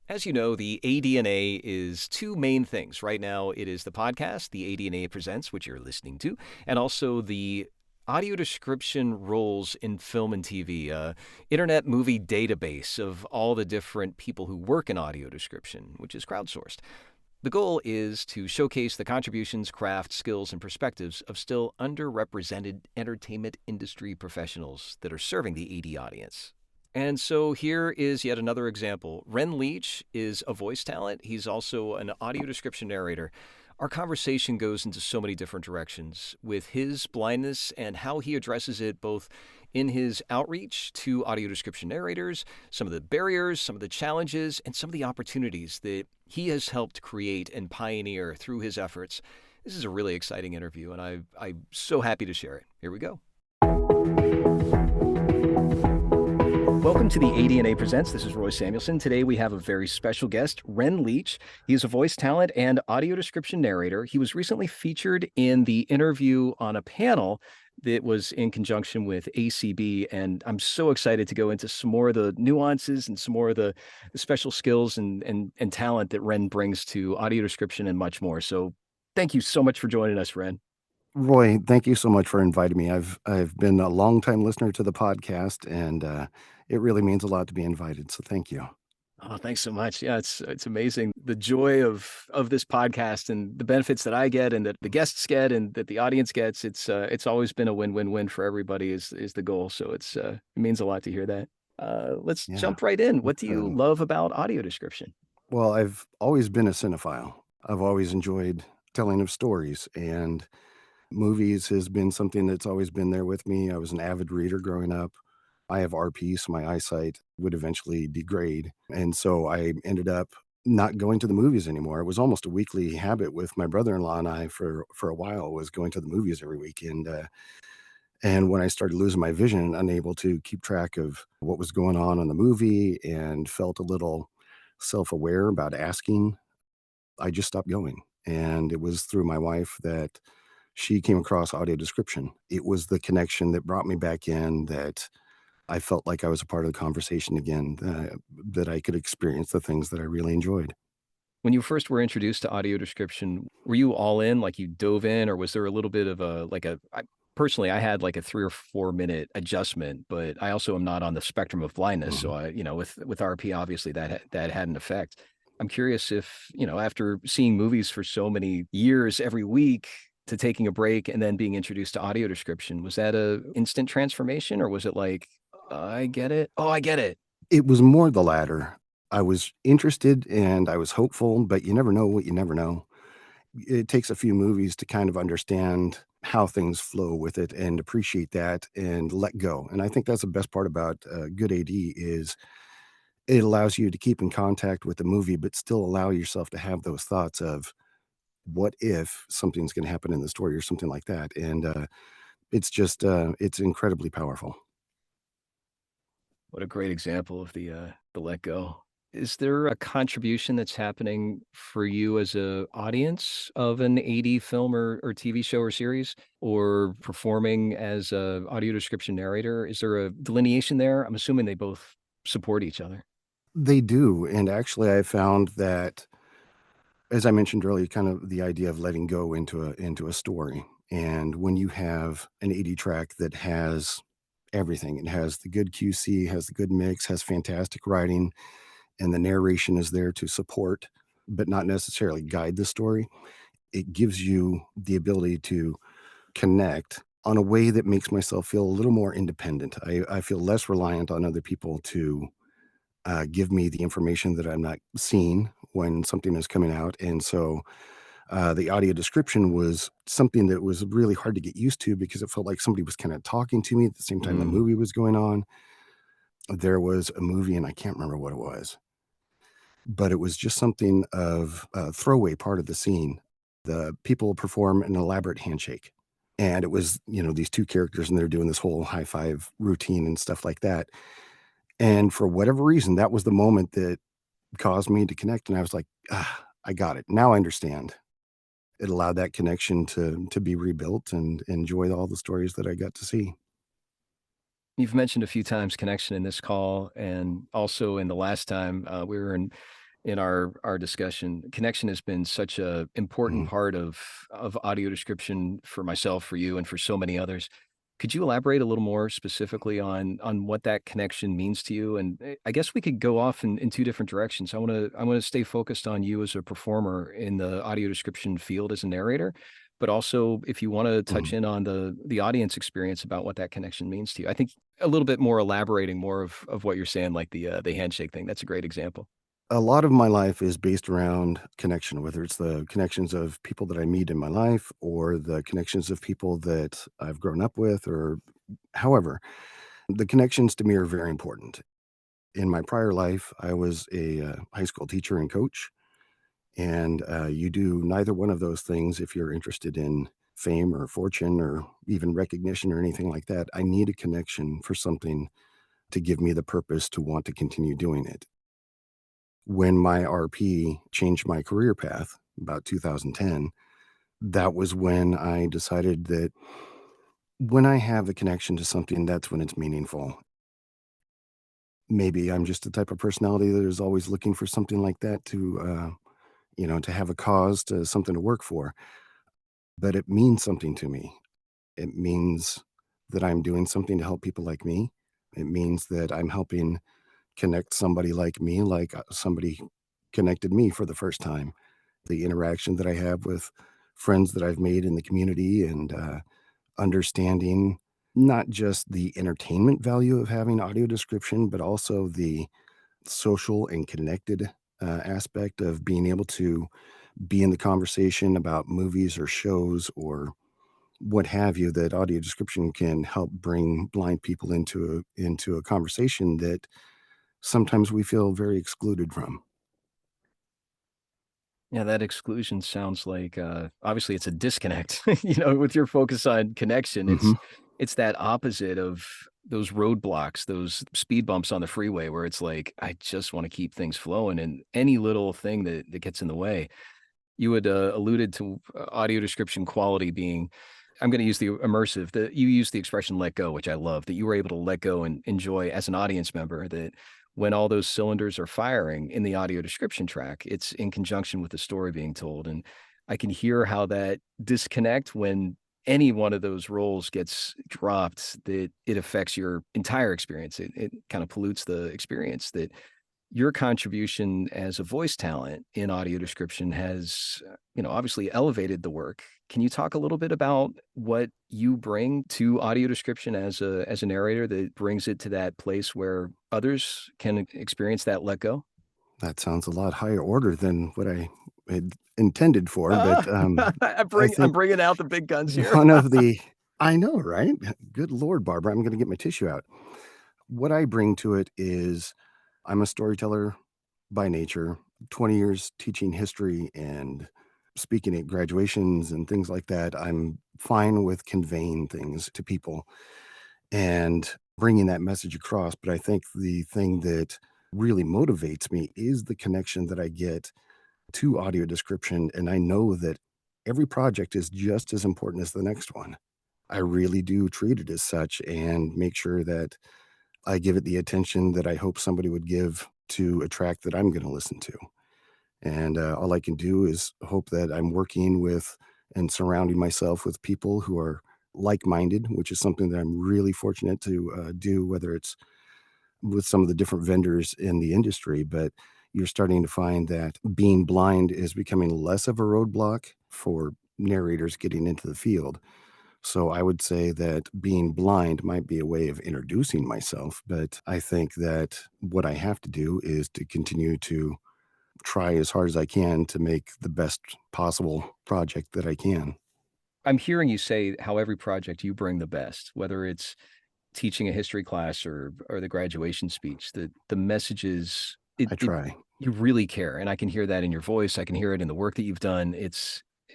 As you know, the ADNA is two main things. Right now, it is the podcast, the ADNA Presents, which you're listening to, and also the audio description roles in film and TV, internet movie database of all the different people who work in audio description, which is crowdsourced. The goal is to showcase the contributions, craft, skills, and perspectives of still underrepresented entertainment industry professionals that are serving the AD audience. And so here is yet another example. Ren Leach is a voice talent. He's also an audio description narrator. Our conversation goes into so many different directions with his blindness and how he addresses it both in his outreach to audio description narrators, some of the barriers, some of the challenges, and some of the opportunities that he has helped create and pioneer through his efforts. This is a really exciting interview, and I'm so happy to share it. Here we go. Welcome to the ADNA Presents. This is Roy Samuelson. Today we have a very special guest, Ren Leach. He is a voice talent and audio description narrator. He was recently featured in the interview on a panel that was in conjunction with ACB, and I'm so excited to go into some more of the nuances and some more of the special skills and talent that Ren brings to audio description and much more. So thank you so much for joining us, Ren. Roy, thank you so much for inviting me. I've been a longtime listener to the podcast, and it really means a lot to be invited. So thank you. Oh, thanks so much. Yeah, it's amazing the joy of this podcast and the benefits that I get and that the guests get and that the audience gets. It's always been a win-win-win for everybody is the goal. So it means a lot to hear that. Let's Yeah. jump right in. What do It's, you love about audio description? well, I've always been a cinephile. I've always enjoyed telling of stories, and movies has been something that's always been there with me. I was an avid reader growing up. I have RP, so my eyesight would eventually degrade. And so I ended up not going to the movies anymore. It was almost a weekly habit with my brother-in-law and I for a while was going to the movies every weekend. And when I started losing my vision, unable to keep track of what was going on in the movie and felt a little self-aware about asking, I just stopped going. And it was through my wife that she came across audio description. It was the connection that brought me back in, that I felt like I was a part of the conversation again, that I could experience the things that I really enjoyed. When you first were introduced to audio description, were you all in, like you dove in, or was there a little bit of personally, I had like a 3 or 4 minute adjustment, but I also am not on the spectrum of blindness. So Mhm. with RP, obviously that had an effect. I'm curious if, after seeing movies for so many years every week to taking a break and then being introduced to audio description, was that a instant transformation or was it like, I get it? Oh, I get it. It was more the latter. I was interested and I was hopeful, but you never know what you never know. It takes a few movies to kind of understand how things flow with it and appreciate that and let go. And I think that's the best part about good AD is it allows you to keep in contact with the movie, but still allow yourself to have those thoughts of what if something's going to happen in the story or something like that. And it's just it's incredibly powerful. What a great example of the let go. Is there a contribution that's happening for you as a audience of an AD film or TV show or series, or performing as a audio description narrator? Is there a delineation there? I'm assuming they both support each other. They do. And actually I found that, as I mentioned earlier, kind of the idea of letting go into a story. And when you have an 80 track that has everything, it has the good QC, has the good mix, has fantastic writing, and the narration is there to support, but not necessarily guide the story. It gives you the ability to connect on a way that makes myself feel a little more independent. I feel less reliant on other people to give me the information that I'm not seeing when something is coming out. And so the audio description was something that was really hard to get used to because it felt like somebody was kind of talking to me at the same time the Mm. movie was going on. There was a movie, and I can't remember what it was, but it was just something of a throwaway part of the scene. The people perform an elaborate handshake. And it was, these two characters, and they're doing this whole high five routine and stuff like that. And for whatever reason, that was the moment that caused me to connect. And I was like, I got it. Now I understand. It allowed that connection to be rebuilt and enjoy all the stories that I got to see. You've mentioned a few times connection in this call, and also in the last time we were in in our discussion. Connection has been such a important Mhm. part of audio description for myself, for you, and for so many others. Could you elaborate a little more specifically on what that connection means to you? And I guess we could go off in two different directions. I want to stay focused on you as a performer in the audio description field as a narrator, but also if you want to touch Mhm. in on the audience experience about what that connection means to you. I think a little bit more elaborating more of what you're saying, like the handshake thing. That's a great example. A lot of my life is based around connection, whether it's the connections of people that I meet in my life or the connections of people that I've grown up with or however. The connections to me are very important. In my prior life, I was a high school teacher and coach, and you do neither one of those things if you're interested in fame or fortune or even recognition or anything like that. I need a connection for something to give me the purpose to want to continue doing it. When my RP changed my career path about 2010, that was when I decided that when I have a connection to something, that's when it's meaningful. Maybe I'm just the type of personality that is always looking for something like that to have a cause, to something to work for, but it means something to me. It means that I'm doing something to help people like me. It means that I'm helping connect somebody like me, like somebody connected me for the first time. The interaction that I have with friends that I've made in the community and understanding not just the entertainment value of having audio description, but also the social and connected aspect of being able to be in the conversation about movies or shows or what have you, that audio description can help bring blind people into a conversation that sometimes we feel very excluded from. Yeah, that exclusion sounds like, obviously it's a disconnect, with your focus on connection. It's Mhm. it's that opposite of those roadblocks, those speed bumps on the freeway where it's like, I just want to keep things flowing and any little thing that gets in the way. You had, alluded to audio description quality being I'm gonna use the immersive, you used the expression "let go," which I love, that you were able to let go and enjoy as an audience member, that when all those cylinders are firing in the audio description track, it's in conjunction with the story being told, and I can hear how that disconnect when any one of those roles gets dropped, that it affects your entire experience. It kinda pollutes the experience that your contribution as a voice talent in audio description has, obviously elevated the work. Can you talk a little bit about what you bring to audio description as a narrator that brings it to that place where others can experience that let go? That sounds a lot higher order than what I had intended for, but, I I'm think bringing out the big guns here. one of the I know, right? Good lord, Barbara, I'm gonna get my tissue out. What I bring to it is I'm a storyteller by nature, 20 years teaching history and speaking at graduations and things like that. I'm fine with conveying things to people and bringing that message across, but I think the thing that really motivates me is the connection that I get to audio description, and I know that every project is just as important as the next one. I really do treat it as such and make sure that I give it the attention that I hope somebody would give to a track that I'm gonna listen to. And, all I can do is hope that I'm working with and surrounding myself with people who are like-minded, which is something that I'm really fortunate to, do, whether it's with some of the different vendors in the industry, but you're starting to find that being blind is becoming less of a roadblock for narrators getting into the field. So I would say that being blind might be a way of introducing myself, but I think that what I have to do is to continue to try as hard as I can to make the best possible project that I can. I'm hearing you say how every project you bring the best, whether it's teaching a history class or the graduation speech, the messages I it try. you really care, and I can hear that in your voice, I can hear it in the work that you've done,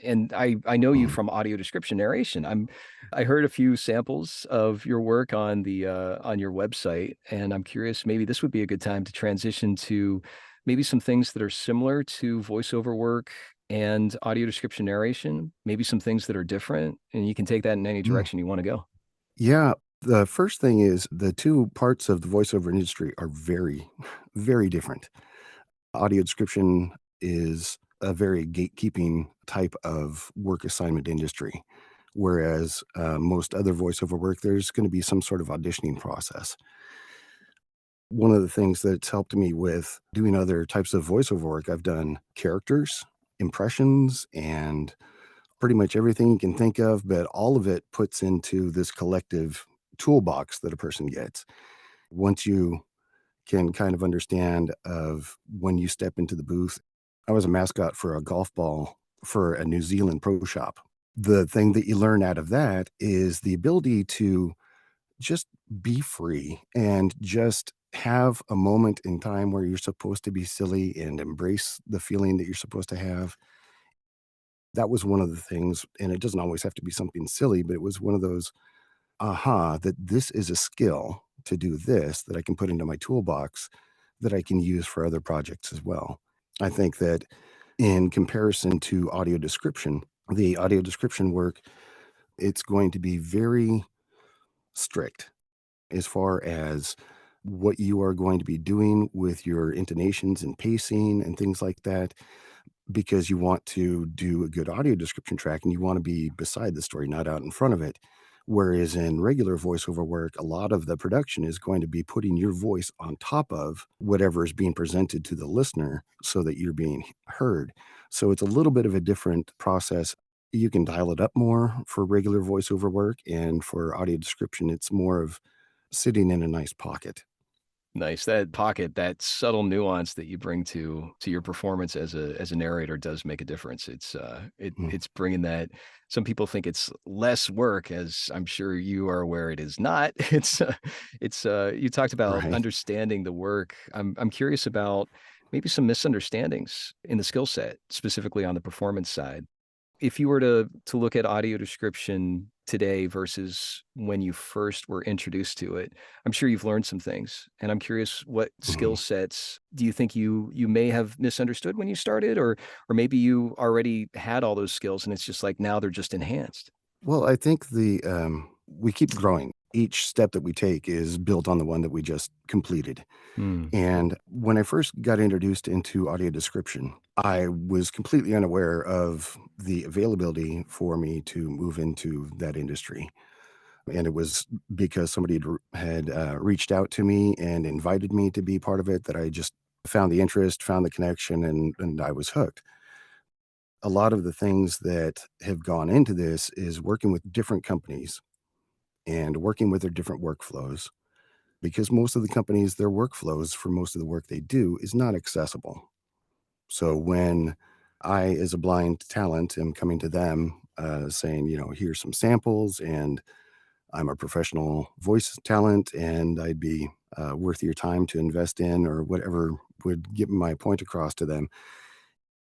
and I know you Mhm. from audio description narration. I heard a few samples of your work on your website, and I'm curious, maybe this would be a good time to transition to maybe some things that are similar to voiceover work and audio description narration, maybe some things that are different, and you can take that in any Mm. direction you wanna go. Yeah, the first thing is the 2 parts of the voiceover industry are very, very different. Audio description is a very gatekeeping type of work assignment industry, whereas most other voiceover work, there's going to be some sort of auditioning process. One of the things that's helped me with doing other types of voiceover work, I've done characters, impressions, and pretty much everything you can think of, but all of it puts into this collective toolbox that a person gets. Once you can kind of understand of when you step into the booth. I was a mascot for a golf ball for a New Zealand pro shop. The thing that you learn out of that is the ability to just be free and just have a moment in time where you're supposed to be silly and embrace the feeling that you're supposed to have. That was one of the things, and it doesn't always have to be something silly, but it was one of those aha, that this is a skill to do this that I can put into my toolbox that I can use for other projects as well. I think that in comparison to audio description, the audio description work, it's going to be very strict as far as what you are going to be doing with your intonations and pacing and things like that because you want to do a good audio description track and you want to be beside the story, not out in front of it. Whereas in regular voiceover work, a lot of the production is going to be putting your voice on top of whatever is being presented to the listener so that you're being heard. So it's a little bit of a different process. You can dial it up more for regular voiceover work, and for audio description, it's more of sitting in a nice pocket. Nice. That pocket, that subtle nuance that you bring to your performance as a narrator does make a difference. Mm, It's bringing that. Some people think it's less work, as I'm sure you are aware it is not. You talked about right. understanding the work. I'm curious about maybe some misunderstandings in the skill set, specifically on the performance side. If you were to look at audio description today versus when you first were introduced to it, I'm sure you've learned some things, and I'm curious what skill Mhm. sets do you think you may have misunderstood when you started, or maybe you already had all those skills and it's just like now they're just enhanced? Well, I think we keep growing. Each step that we take is built on the one that we just completed. Mm. And when I first got introduced into audio description, I was completely unaware of the availability for me to move into that industry. And it was because somebody had reached out to me and invited me to be part of it that I just found the interest, found the connection, and I was hooked. A lot of the things that have gone into this is working with different companies and working with their different workflows because most of the companies, their workflows for most of the work they do is not accessible. So when I, as a blind talent, am coming to them saying, here's some samples and I'm a professional voice talent and I'd be worth your time to invest in or whatever would get my point across to them,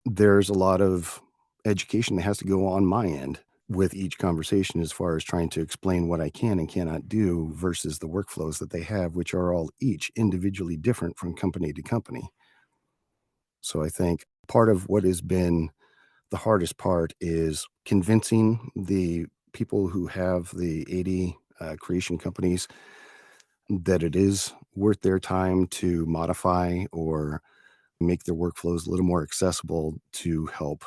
there's a lot of education that has to go on my end with each conversation as far as trying to explain what I can and cannot do versus the workflows that they have, which are all each individually different from company to company. So I think part of what has been the hardest part is convincing the people who have the 80 creation companies that it is worth their time to modify or make their workflows a little more accessible to help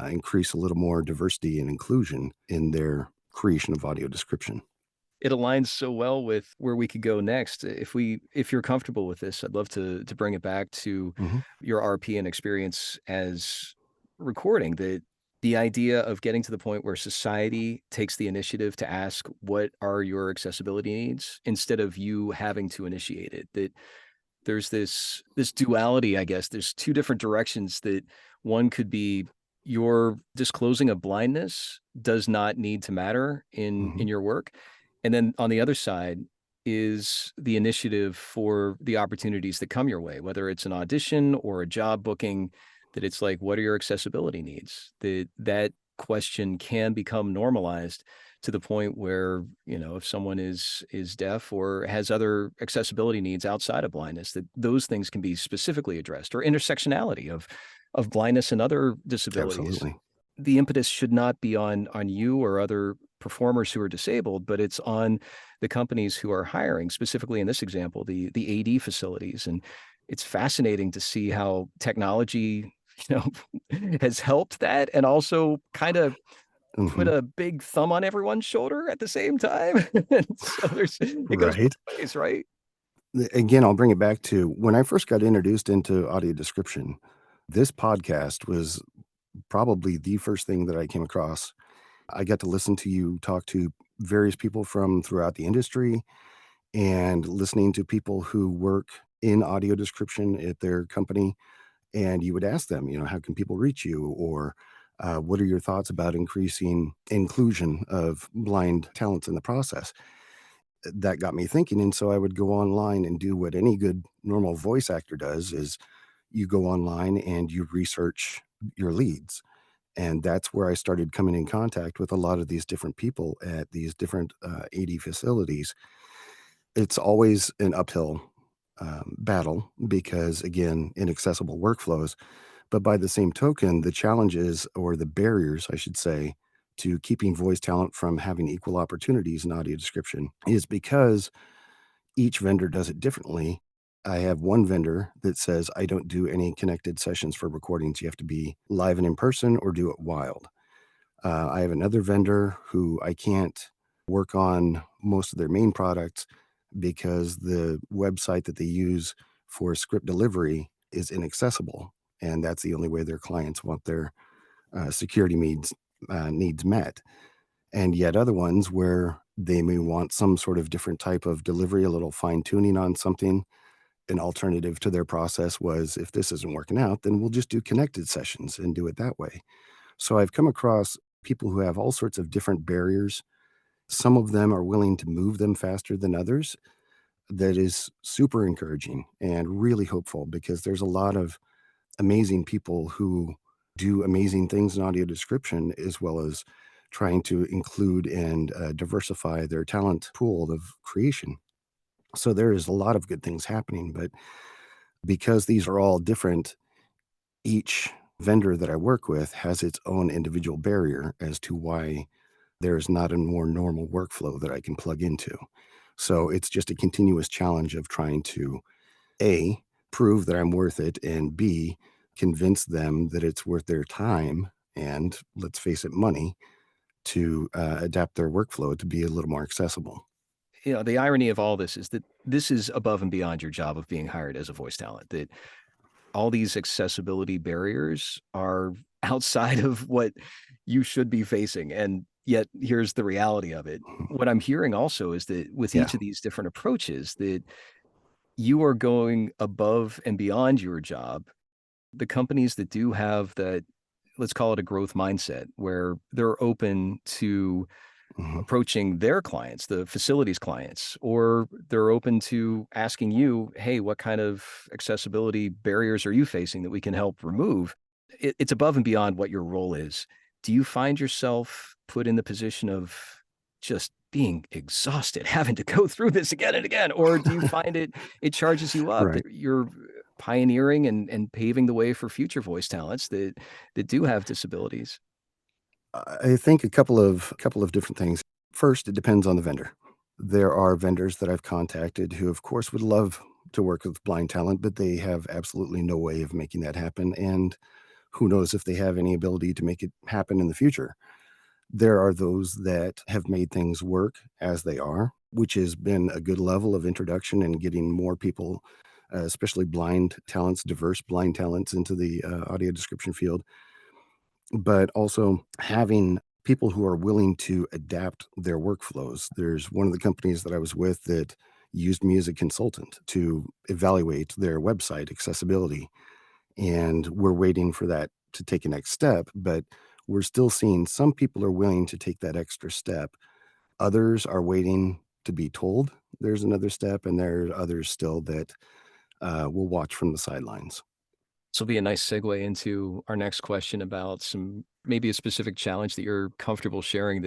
increase a little more diversity and inclusion in their creation of audio description. It aligns so well with where we could go next. If you're comfortable with this, I'd love to bring it back to Hmm. your RP and experience as recording. The idea of getting to the point where society takes the initiative to ask, "What are your accessibility needs?" instead of you having to initiate it. That there's this duality, I guess. There's 2 different directions that one could be your disclosing a blindness does not need to matter Hmm. in your work. And then on the other side is the initiative for the opportunities that come your way, whether it's an audition or a job booking, that it's like, what are your accessibility needs? That question can become normalized to the point where, if someone is deaf or has other accessibility needs outside of blindness, that those things can be specifically addressed, or intersectionality of blindness and other disabilities. Absolutely. The impetus should not be on you or other performers who are disabled, but it's on the companies who are hiring, specifically in this example, the AD facilities. And it's fascinating to see how technology, you know, has helped that and also kind of put Mhm. a big thumb on everyone's shoulder at the same time. And so it goes Right. both ways, right? Again, I'll bring it back to when I first got introduced into audio description, this podcast was probably the first thing that I came across. I got to listen to you talk to various people from throughout the industry and listening to people who work in audio description at their company. And you would ask them, how can people reach you? Or what are your thoughts about increasing inclusion of blind talents in the process? That got me thinking. And so I would go online and do what any good normal voice actor does is you go online and you research your leads. And that's where I started coming in contact with a lot of these different people at these different AD facilities. It's always an uphill battle because, again, inaccessible workflows. But by the same token, the challenges or the barriers, I should say, to keeping voice talent from having equal opportunities in audio description is because each vendor does it differently. I have one vendor that says I don't do any connected sessions for recordings. You have to be live and in person or do it wild. I have another vendor who I can't work on most of their main products because the website that they use for script delivery is inaccessible. And that's the only way their clients want their security needs met. And yet other ones where they may want some sort of different type of delivery, a little fine tuning on something. An alternative to their process was if this isn't working out, then we'll just do connected sessions and do it that way. So I've come across people who have all sorts of different barriers. Some of them are willing to move them faster than others. That is super encouraging and really hopeful because there's a lot of amazing people who do amazing things in audio description as well as trying to include and diversify their talent pool of creation. So there is a lot of good things happening, but because these are all different, each vendor that I work with has its own individual barrier as to why there is not a more normal workflow that I can plug into. So it's just a continuous challenge of trying to A, prove that I'm worth it, and B, convince them that it's worth their time and, let's face it, money to adapt their workflow to be a little more accessible. You know, the irony of all this is that this is above and beyond your job of being hired as a voice talent, that all these accessibility barriers are outside of what you should be facing. And yet here's the reality of it. Mhm. What I'm hearing also is that with Yeah. each of these different approaches, that you are going above and beyond your job. The companies that do have that, let's call it a growth mindset, where they're open to Mhm. approaching their clients, the facilities clients, or they're open to asking you, hey, what kind of accessibility barriers are you facing that we can help remove? It's above and beyond what your role is. Do you find yourself put in the position of just being exhausted, having to go through this again and again? Or do you find it charges you up Right. that you're pioneering and paving the way for future voice talents that do have disabilities? I think a couple of different things. First, it depends on the vendor. There are vendors that I've contacted who, of course, would love to work with blind talent, but they have absolutely no way of making that happen. And who knows if they have any ability to make it happen in the future. There are those that have made things work as they are, which has been a good level of introduction and getting more people, especially blind talents, diverse blind talents into the audio description field, but also having people who are willing to adapt their workflows. There's one of the companies that I was with that used me as a consultant to evaluate their website accessibility. And we're waiting for that to take a next step, but we're still seeing some people are willing to take that extra step. Others are waiting to be told there's another step, and there are others still that will watch from the sidelines. This will be a nice segue into our next question about some maybe a specific challenge that you're comfortable sharing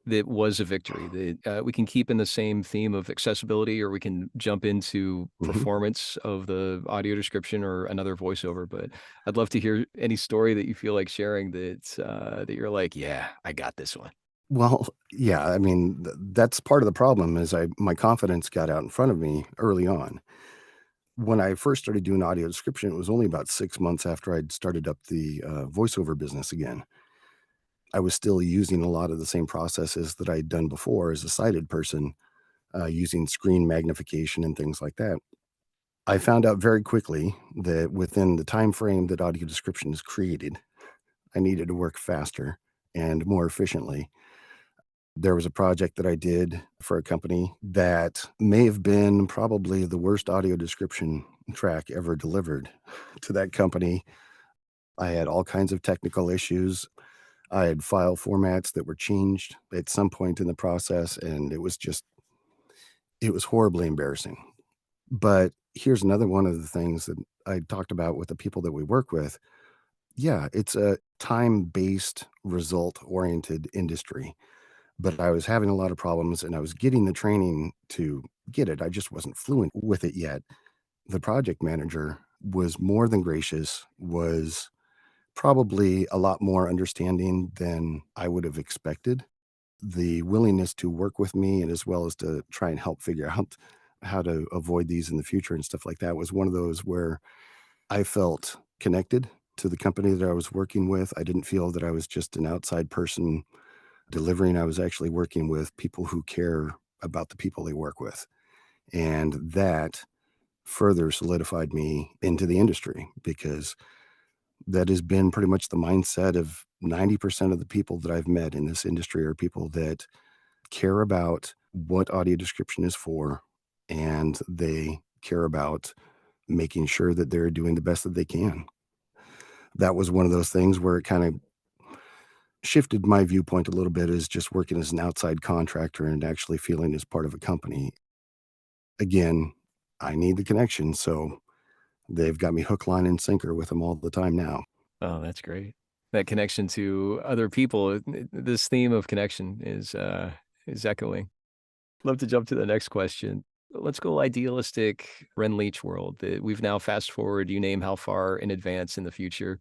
that was a victory that we can keep in the same theme of accessibility, or we can jump into Mhm. performance of the audio description or another voiceover. But I'd love to hear any story that you feel like sharing that you're like, yeah, I got this one. Well, yeah, I mean, that's part of the problem is my confidence got out in front of me early on. When I first started doing audio description, it was only about 6 months after I'd started up the voiceover business again. I was still using a lot of the same processes that I'd done before as a sighted person, using screen magnification and things like that. I found out very quickly that within the time frame that audio description is created, I needed to work faster and more efficiently. There was a project that I did for a company that may have been probably the worst audio description track ever delivered to that company. I had all kinds of technical issues. I had file formats that were changed at some point in the process, and it was horribly embarrassing. But here's another one of the things that I talked about with the people that we work with. Yeah, it's a time-based, result-oriented industry, but I was having a lot of problems and I was getting the training to get it. I just wasn't fluent with it yet. The project manager was more than gracious, was probably a lot more understanding than I would have expected. The willingness to work with me and as well as to try and help figure out how to avoid these in the future and stuff like that was one of those where I felt connected to the company that I was working with. I didn't feel that I was just an outside person delivering. I was actually working with people who care about the people they work with. And that further solidified me into the industry because that has been pretty much the mindset of 90% of the people that I've met in this industry are people that care about what audio description is for, and they care about making sure that they're doing the best that they can. That was one of those things where it kind of shifted my viewpoint a little bit as just working as an outside contractor and actually feeling as part of a company. Again, I need the connection, so they've got me hook, line, and sinker with them all the time now. Oh, that's great. That connection to other people, this theme of connection is echoing. Love to jump to the next question. Let's go idealistic Ren Leach world. We've now fast forward, you name how far in advance in the future.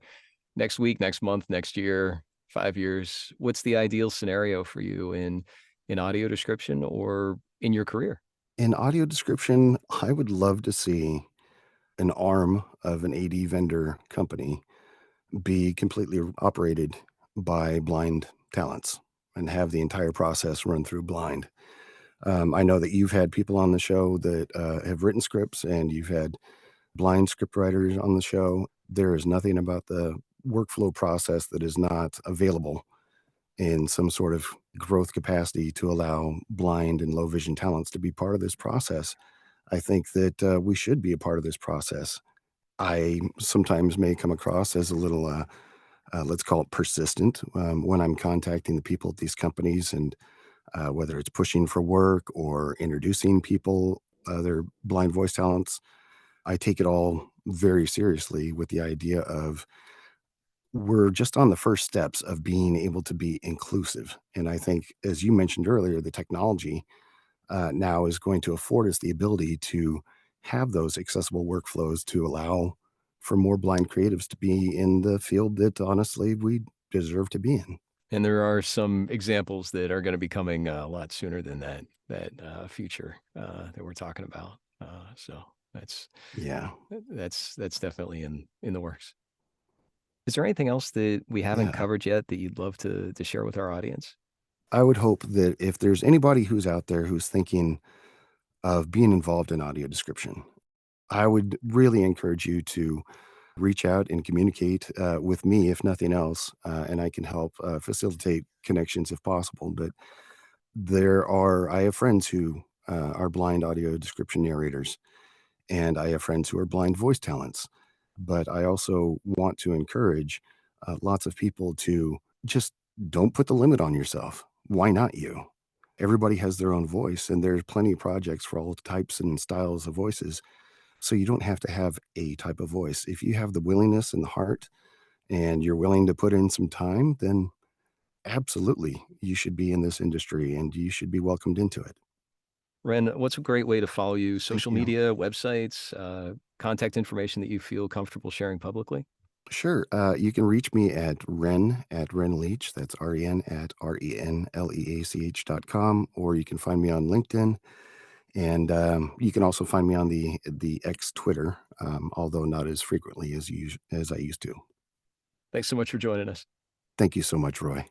Next week, next month, next year, 5 years. What's the ideal scenario for you in audio description or in your career? In audio description, I would love to see an arm of an AD vendor company be completely operated by blind talents and have the entire process run through blind. I know that you've had people on the show that have written scripts and you've had blind script writers on the show. There is nothing about the workflow process that is not available in some sort of growth capacity to allow blind and low vision talents to be part of this process. I think that we should be a part of this process. I sometimes may come across as a little, let's call it persistent when I'm contacting the people at these companies and whether it's pushing for work or introducing people, other blind voice talents. I take it all very seriously with the idea of we're just on the first steps of being able to be inclusive. And I think, as you mentioned earlier, the technology now is going to afford us the ability to have those accessible workflows to allow for more blind creatives to be in the field that honestly we deserve to be in. And there are some examples that are gonna be coming a lot sooner than future, that we're talking about. So Yeah. that's definitely in the works. Is there anything else that we haven't Yeah. covered yet that you'd love to share with our audience? I would hope that if there's anybody who's out there who's thinking of being involved in audio description, I would really encourage you to reach out and communicate with me, if nothing else, and I can help facilitate connections if possible. But I have friends who are blind audio description narrators, and I have friends who are blind voice talents. But I also want to encourage lots of people to just don't put the limit on yourself. Why not you? Everybody has their own voice, and there's plenty of projects for all types and styles of voices. So you don't have to have a type of voice. If you have the willingness and the heart and you're willing to put in some time, then absolutely you should be in this industry and you should be welcomed into it. Ren, what's a great way to follow you? Thank Social you. media, websites, contact information that you feel comfortable sharing publicly? Sure. You can reach me at Ren Leach. That's REN at RENLEACH.com, or you can find me on LinkedIn And you can also find me on the X Twitter, although not as frequently as I used to. Thanks so much for joining us. Thank you so much, Roy.